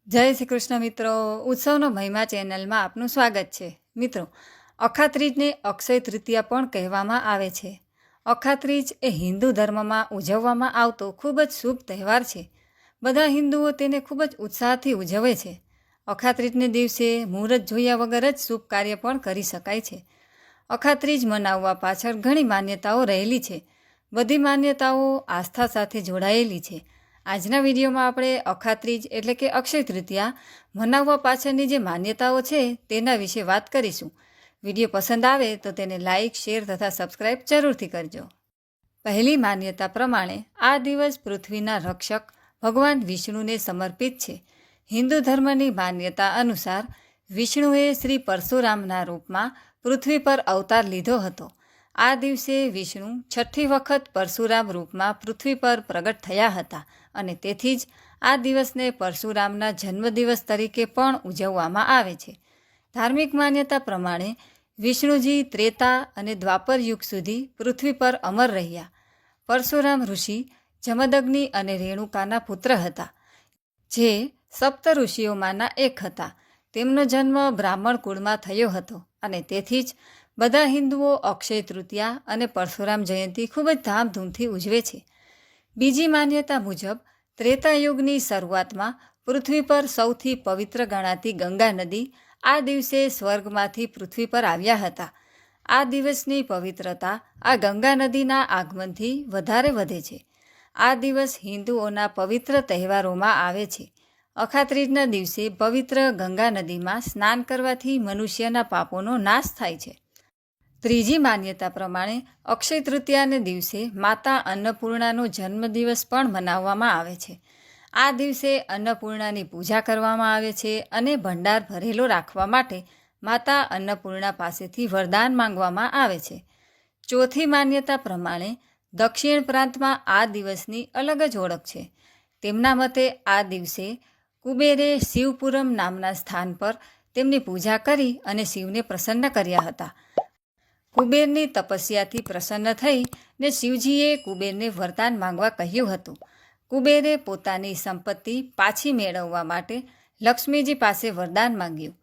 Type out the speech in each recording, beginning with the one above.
જય શ્રી કૃષ્ણ મિત્રો, ઉત્સવનો મહિમા ચેનલમાં આપનું સ્વાગત છે. મિત્રો, અખાત્રીજને અક્ષય તૃતીયા પણ કહેવામાં આવે છે. અખાત્રીજ એ હિન્દુ ધર્મમાં ઉજવવામાં આવતો ખૂબ જ શુભ તહેવાર છે. બધા હિન્દુઓ તેને ખૂબ જ ઉત્સાહથી ઉજવે છે. અખાત્રીજને દિવસે મુહૂર્ત જોયા વગર જ શુભ કાર્ય પણ કરી શકાય છે. અખાત્રીજ મનાવવા પાછળ ઘણી માન્યતાઓ રહેલી છે. બધી માન્યતાઓ આસ્થા સાથે જોડાયેલી છે. આજના વિડીયોમાં આપણે અખાત્રીજ એટલે કે અક્ષય તૃતીયા મનાવવા પાછળની જે માન્યતાઓ છે તેના વિશે વાત કરીશું. વિડીયો પસંદ આવે તો તેને લાઇક, શેર તથા સબસ્ક્રાઈબ જરૂરથી કરજો. પહેલી માન્યતા પ્રમાણે આ દિવસ પૃથ્વીના રક્ષક ભગવાન વિષ્ણુને સમર્પિત છે. હિન્દુ ધર્મની માન્યતા અનુસાર વિષ્ણુએ શ્રી પરશુરામના રૂપમાં પૃથ્વી પર અવતાર લીધો હતો. આ દિવસે વિષ્ણુ છઠ્ઠી વખત પરશુરામ રૂપમાં પૃથ્વી પર પ્રગટ થયા હતા અને તેથી જ આ દિવસને પરશુરામના જન્મદિવસ તરીકે પણ ઉજવવામાં આવે છે. ધાર્મિક માન્યતા પ્રમાણે વિષ્ણુજી ત્રેતા અને દ્વાપર યુગ સુધી પૃથ્વી પર અમર રહ્યા. પરશુરામ ઋષિ જમદગ્નિ અને રેણુકાના પુત્ર હતા, જે સપ્ત ઋષિઓમાંના એક હતા. તેમનો જન્મ બ્રાહ્મણ કુળમાં થયો હતો અને તેથી જ બધા હિન્દુઓ અક્ષય તૃતીયા અને પરશુરામ જયંતિ ખૂબ જ ધામધૂમથી ઉજવે છે. બીજી માન્યતા મુજબ ત્રેતાયુગની શરૂઆતમાં પૃથ્વી પર સૌથી પવિત્ર ગણાતી ગંગા નદી આ દિવસે સ્વર્ગમાંથી પૃથ્વી પર આવ્યા હતા. આ દિવસની પવિત્રતા આ ગંગા નદીના આગમનથી વધારે વધે છે. આ દિવસ હિન્દુઓના પવિત્ર તહેવારોમાં આવે છે. અખાત્રીજના દિવસે પવિત્ર ગંગા નદીમાં સ્નાન કરવાથી મનુષ્યના પાપોનો નાશ થાય છે. ત્રીજી માન્યતા પ્રમાણે અક્ષય તૃતીયાને દિવસે માતા અન્નપૂર્ણાનો જન્મદિવસ પણ મનાવવામાં આવે છે. આ દિવસે અન્નપૂર્ણાની પૂજા કરવામાં આવે છે અને ભંડાર ભરેલો રાખવા માટે માતા અન્નપૂર્ણા પાસેથી વરદાન માંગવામાં આવે છે. ચોથી માન્યતા પ્રમાણે દક્ષિણ પ્રાંતમાં આ દિવસની અલગ જ ઓળખ છે. તેમના મતે આ દિવસે કુબેરે શિવપુરમ નામના સ્થાન પર તેમની પૂજા કરી અને શિવને પ્રસન્ન કર્યા હતા. કુબેરની તપસ્યાથી પ્રસન્ન થઈ ને શિવજીએ કુબેરને વરદાન માંગવા કહ્યું હતું. કુબેરે પોતાની સંપત્તિ પાછી મેળવવા માટે લક્ષ્મીજી પાસે વરદાન માંગ્યું.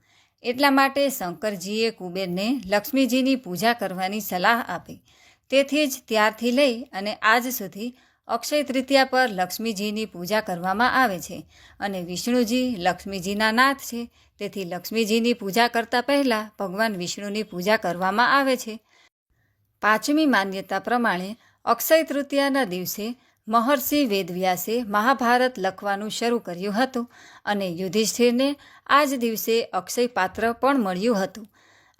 એટલા માટે શંકરજીએ કુબેરને લક્ષ્મીજીની પૂજા કરવાની સલાહ આપી. તેથી જ ત્યારથી લઈ અને આજ સુધી અક્ષય તૃતીયા પર લક્ષ્મીજીની પૂજા કરવામાં આવે છે અને વિષ્ણુજી લક્ષ્મીજીના નાથ છે. તેથી લક્ષ્મીજીની પૂજા કરતા પહેલાં ભગવાન વિષ્ણુની પૂજા કરવામાં આવે છે. પાંચમી માન્યતા પ્રમાણે અક્ષય તૃતીયાના દિવસે મહર્ષિ વેદવ્યાસે મહાભારત લખવાનું શરૂ કર્યું હતું અને યુધિષ્ઠિરને આ જ દિવસે અક્ષય પાત્ર પણ મળ્યું હતું.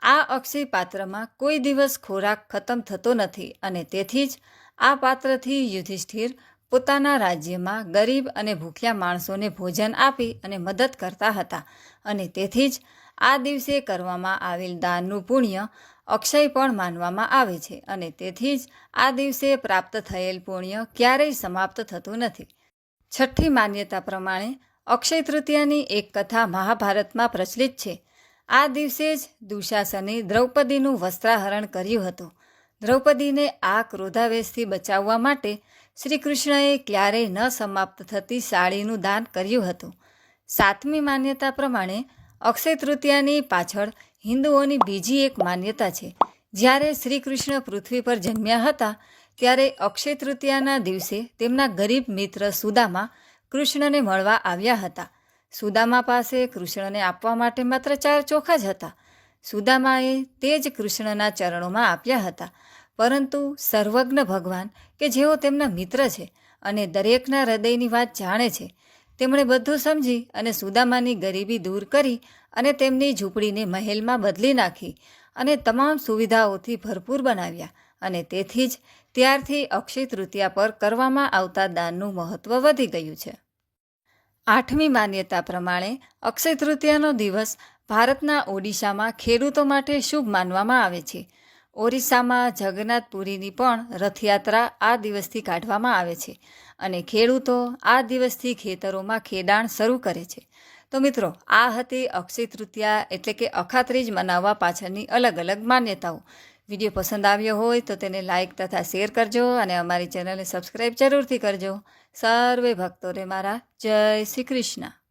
આ અક્ષય પાત્રમાં કોઈ દિવસ ખોરાક ખતમ થતો નથી અને તેથી જ આ પાત્રથી યુધિષ્ઠિર પોતાના રાજ્યમાં ગરીબ અને ભૂખ્યા માણસોને ભોજન આપી અને મદદ કરતા હતા અને તેથી જ આ દિવસે કરવામાં આવેલ દાનનું પુણ્ય અક્ષય પણ માનવામાં આવે છે અને તેથી જ આ દિવસે પ્રાપ્ત થયેલ પુણ્ય ક્યારેય સમાપ્ત થતું નથી. છઠ્ઠી માન્યતા પ્રમાણે અક્ષય તૃતીયાની એક કથા મહાભારતમાં પ્રચલિત છે. આ દિવસે જ દુશાસને દ્રૌપદીનું વસ્ત્રાહરણ કર્યું હતું. દ્રૌપદીને આ ક્રોધાવેશથી બચાવવા માટે શ્રી કૃષ્ણએ ક્યારેય ન સમાપ્ત થતી સાડીનું દાન કર્યું હતું. સાતમી માન્યતા પ્રમાણે અક્ષય તૃતીયાની પાછળ હિન્દુઓની બીજી એક માન્યતા છે. જ્યારે શ્રી કૃષ્ણ પૃથ્વી પર જન્મ્યા હતા ત્યારે અક્ષય તૃતીયાના દિવસે તેમના ગરીબ મિત્ર સુદામા કૃષ્ણને મળવા આવ્યા હતા. સુદામા પાસે કૃષ્ણને આપવા માટે માત્ર 4 ચોખા જ હતા. સુદામાએ તે જ કૃષ્ણના ચરણોમાં આપ્યા હતા. પરંતુ સર્વજ્ઞ ભગવાન કે જેઓ તેમના મિત્ર છે અને દરેકના હૃદયની વાત જાણે છે, તેમણે બધું સમજી અને સુદામાની ગરીબી દૂર કરી અને તેમની ઝૂંપડીને મહેલમાં બદલી નાખી અને તમામ સુવિધાઓથી ભરપૂર બનાવ્યા અને તેથી જ ત્યારથી અક્ષય તૃતીયા પર કરવામાં આવતા દાનનું મહત્ત્વ વધી ગયું છે. આઠમી માન્યતા પ્રમાણે અક્ષય તૃતીયાનો દિવસ ભારતના ઓડિશામાં ખેડૂતો માટે શુભ માનવામાં આવે છે. ઓરિસ્સામાં જગન્નાથપુરીની પણ રથયાત્રા આ દિવસથી કાઢવામાં આવે છે અને ખેડૂતો આ દિવસથી ખેતરોમાં ખેડાણ શરૂ કરે છે. તો મિત્રો, આ હતી અક્ષય તૃતીયા એટલે કે અખાત્રીજ મનાવવા પાછળની અલગ અલગ માન્યતાઓ. વિડીયો પસંદ આવ્યો હોય તો તેને લાઇક તથા શેર કરજો અને અમારી ચેનલને સબસ્ક્રાઈબ જરૂરથી કરજો. સર્વે ભક્તોને મારા જય શ્રી કૃષ્ણ.